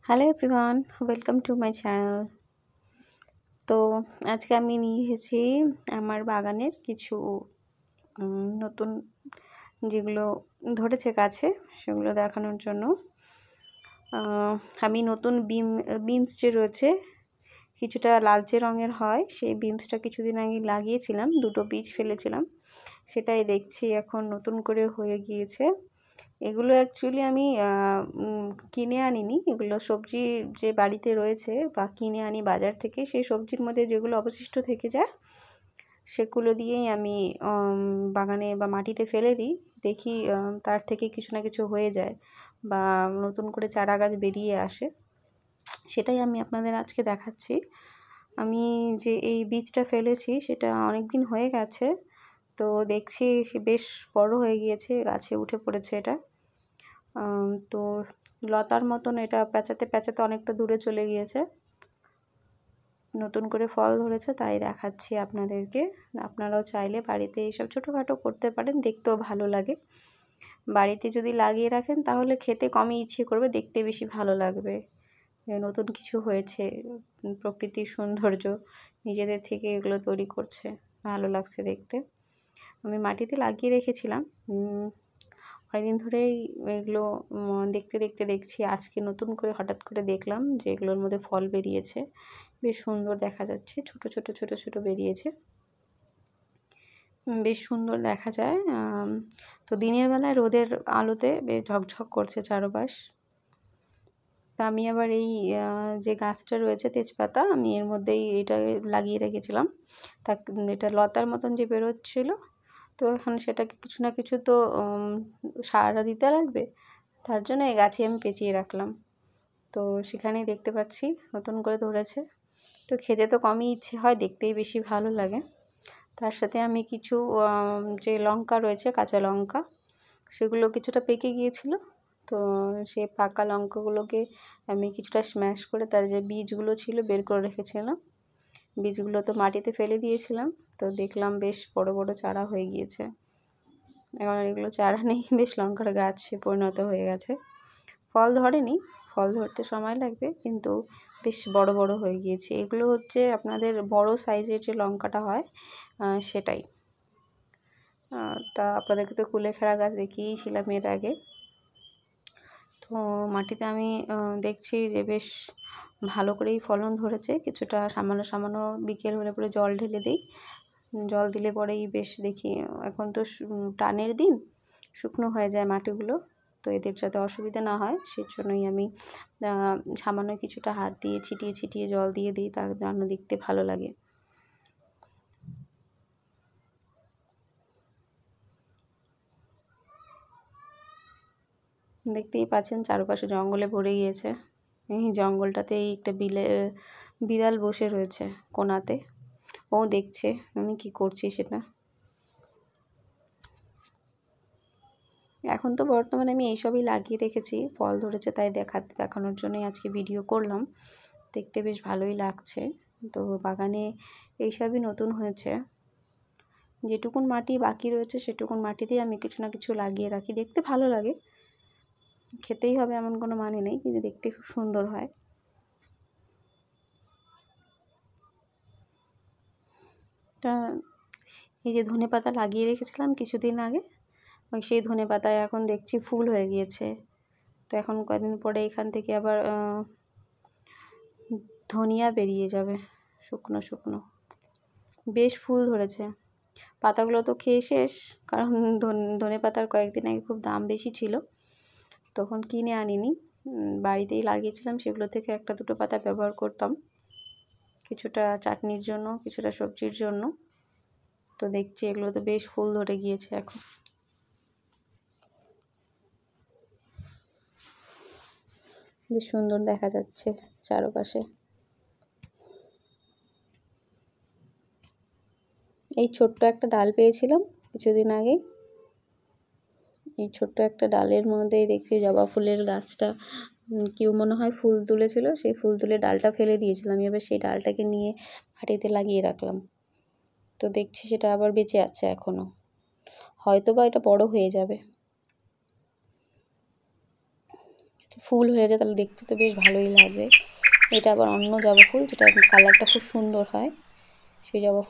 Hello everyone, welcome to my channel. তো আজকে আমি নিয়ে এসেছি আমার বাগানের কিছু নতুন যেগুলো ধরেছে গাছে সেগুলো দেখানোর জন্য। আমি নতুন বিমস যে রয়েছে কিছুটা লালচে রঙের হয়, সেই বিমসটা কিছুদিন আগে লাগিয়েছিলাম, দুটো বীজ ফেলেছিলাম, সেটাই দেখছি এখন নতুন করে হয়ে গিয়েছে। এগুলো অ্যাকচুয়ালি আমি কিনে আনিনি, এগুলো সবজি যে বাড়িতে রয়েছে বা কিনে আনি বাজার থেকে, সেই সবজির মধ্যে যেগুলো অবশিষ্ট থেকে যায় সেগুলো দিয়েই আমি বাগানে বা মাটিতে ফেলে দিই। দেখি তার থেকে কিছু না কিছু হয়ে যায় বা নতুন করে চারা গাছ বেরিয়ে আসে, সেটাই আমি আপনাদের আজকে দেখাচ্ছি। আমি যে এই বীজটা ফেলেছি সেটা অনেক দিন হয়ে গেছে, তো দেখছি বেশ বড় হয়ে গিয়েছে, গাছে উঠে পড়েছে এটা। তো লতার মতন এটা প্যাঁচাতে প্যাঁচাতে অনেকটা দূরে চলে গিয়েছে, নতুন করে ফল ধরেছে, তাই দেখাচ্ছি আপনাদেরকে। আপনারাও চাইলে বাড়িতে এইসব ছোটোখাটো করতে পারেন, দেখতেও ভালো লাগে। বাড়িতে যদি লাগিয়ে রাখেন তাহলে খেতে কমই ইচ্ছে করবে, দেখতে বেশি ভালো লাগবে। নতুন কিছু হয়েছে, প্রকৃতির সৌন্দর্য নিজেদের থেকে এগুলো তৈরি করছে, ভালো লাগছে দেখতে। আমি মাটিতে লাগিয়ে রেখেছিলাম অনেকদিন ধরেই, এগুলো দেখতে দেখতে দেখছি আজকে নতুন করে হঠাৎ করে দেখলাম যে এগুলোর মধ্যে ফল বেরিয়েছে, বেশ সুন্দর দেখা যাচ্ছে, ছোট ছোট ছোট ছোট বেরিয়েছে, বেশ সুন্দর দেখা যায়। তো দিনের বেলায় রোদের আলোতে বেশ ঝকঝক করছে চারপাশ। তা আমি আবার এই যে গাছটা রয়েছে তেজপাতা, আমি এর মধ্যেই এটা লাগিয়ে রেখেছিলাম, তা এটা লতার মতন যে বেরোচ্ছিলো, তো এখন সেটাকে কিছু না কিছু তো সার দিতে লাগবে, তার জন্য এই গাছে আমি পেঁচিয়ে রাখলাম। তো সেখানেই দেখতে পাচ্ছি নতুন করে ধরেছে, তো খেতে তো কমই ইচ্ছে হয়, দেখতেই বেশি ভালো লাগে। তার সাথে আমি কিছু যে লঙ্কা রয়েছে, কাঁচা লঙ্কা, সেগুলো কিছুটা পেকে গিয়েছিল, তো সেই পাকা লঙ্কাগুলোকে আমি কিছুটা স্ম্যাশ করে তার যে বীজগুলো ছিল বের করে রেখেছিলাম, বীজগুলো তো মাটিতে ফেলে দিয়েছিলাম, তো দেখলাম বেশ বড় বড় চারা হয়ে গিয়েছে। এখন এগুলো চারা নেই, বেশ লঙ্কার গাছে পরিণত হয়ে গেছে। ফল ধরেনি, ফল ধরতে সময় লাগবে, কিন্তু বেশ বড় বড় হয়ে গিয়েছে। এগুলো হচ্ছে আপনাদের বড় সাইজের যে লঙ্কাটা হয় সেটাই। তা আপনাদেরকে তো কুলেখাড়া গাছ দেখিয়েছিলাম এর আগে। তো মাটিতে আমি দেখছি যে বেশ ভালো করেই ফলন ধরেছে, কিছুটা সামান্য সামান্য বিকেল হলে পরে জল ঢেলে দিই, জল দিলে পরেই বেশ দেখি, এখন তো টানের দিন, শুকনো হয়ে যায় মাটিগুলো, তো এদের যাতে অসুবিধা না হয় সেই জন্যই আমি সামান্য কিছুটা হাত দিয়ে ছিটিয়ে ছিটিয়ে জল দিয়ে দিই, তার জন্য দেখতে ভালো লাগে। দেখতেই পাচ্ছেন চারপাশে জঙ্গলে ভরে গিয়েছে, এই জঙ্গলটাতেই একটা বিড়াল বসে রয়েছে কোনাতে, ও দেখছে আমি কি করছি সেটা। এখন তো বর্তমানে আমি এইসবই লাগিয়ে রেখেছি, ফল ধরেছে তাই দেখানোর জন্যই আজকে ভিডিও করলাম, দেখতে বেশ ভালোই লাগছে। তো বাগানে এইসবই নতুন হয়েছে, যেটুকুন মাটি বাকি রয়েছে সেটুকুন মাটিতেই আমি কিছু না কিছু লাগিয়ে রাখি, দেখতে ভালো লাগে, খেতেই হবে এমন কোনো মানে নেই, কিন্তু দেখতে খুব সুন্দর হয়। তা এই যে ধনেপাতা লাগিয়ে রেখেছিলাম কিছুদিন আগে, ওই সেই ধনেপাতায় এখন দেখছি ফুল হয়ে গিয়েছে, তো এখন কয়েকদিন পরে এখান থেকে আবার ধনিয়া বেরিয়ে যাবে, শুকনো শুকনো, বেশ ফুল ধরেছে। পাতাগুলো তো খেয়ে শেষ, কারণ ধনেপাতার কয়েকদিন আগে খুব দাম বেশি ছিল, তখন কিনে আনিনি, বাড়িতেই লাগিয়েছিলাম, সেগুলো থেকে একটা দুটো পাতা ব্যবহার করতাম, কিছুটা চাটনির জন্য, কিছুটা সবজির জন্য। তো দেখছি এগুলো তো বেশ ফুল ধরে গিয়েছে এখন, বেশ সুন্দর দেখা যাচ্ছে চারপাশে। এই ছোট্ট একটা ডাল পেয়েছিলাম কিছুদিন আগেই, এই ছোট্ট একটা ডালের মধ্যেই দেখছি জবা ফুলের গাছটা, কেউ মনে হয় ফুল তুলেছিল, সেই ফুল তুলে ডালটা ফেলে দিয়েছিলাম, এবার সেই ডালটাকে নিয়ে মাটিতে লাগিয়ে রাখলাম, তো দেখছি সেটা আবার বেঁচে আছে এখনও, হয়তো বা এটা বড় হয়ে যাবে। ফুল হয়ে যায় তাহলে দেখতে তো বেশ ভালোই লাগবে। এটা আবার অন্য জবা ফুল, যেটা কালারটা খুব সুন্দর হয়, সেই জবা ফুল।